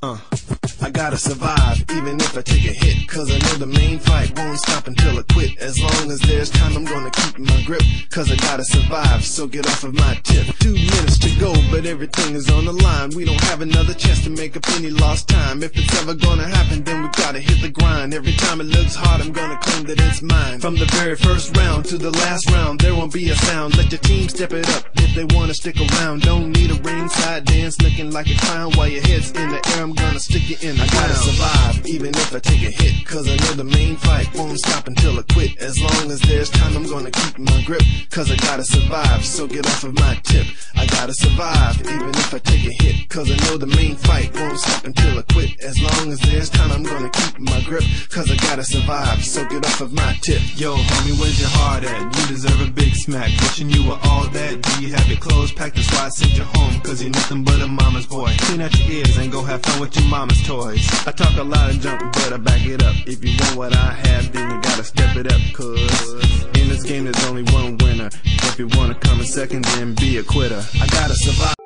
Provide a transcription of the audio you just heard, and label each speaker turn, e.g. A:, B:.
A: I gotta survive, even if I take a hit, cause I know the main fight won't stop until I quit. As long as there's time, I'm gonna keep my grip, cause I gotta survive, so get off of my tip. 2 minutes to go, but everything is on the line. We don't have another chance to make up any lost time. If it's ever gonna happen, then we gotta hit the grind. Every time it looks hard, I'm gonna claim that it's mine. From the very first round to the last round, there won't be a sound. Let your team step it up if they wanna stick around. Don't need a ringside dance looking like a clown. While your head's in the air, I'm gonna stick you in the ground. I gotta survive, even if I take a hit, cause I know the main fight won't stop until I quit. As long as there's time, I'm gonna keep my grip, cause I gotta survive, so get off of my tip. I gotta survive, even if I take a hit, cause I know the main fight won't stop until I quit. As long as there's time, I'm gonna keep my grip, cause I gotta survive, so get off of my tip.
B: Yo, homie, where's your heart at? You deserve a big smack. Wishing you were all that. Do you have your clothes packed? That's why I sent you home, cause you're nothing but a mama's boy. Clean out your ears and go have fun with your mama's toys. I talk a lot of junk, but I back it up. If you want what I have, then you gotta step it up, cause in this game there's only one winner. If you wanna come in second, then be a quitter.
A: I gotta survive.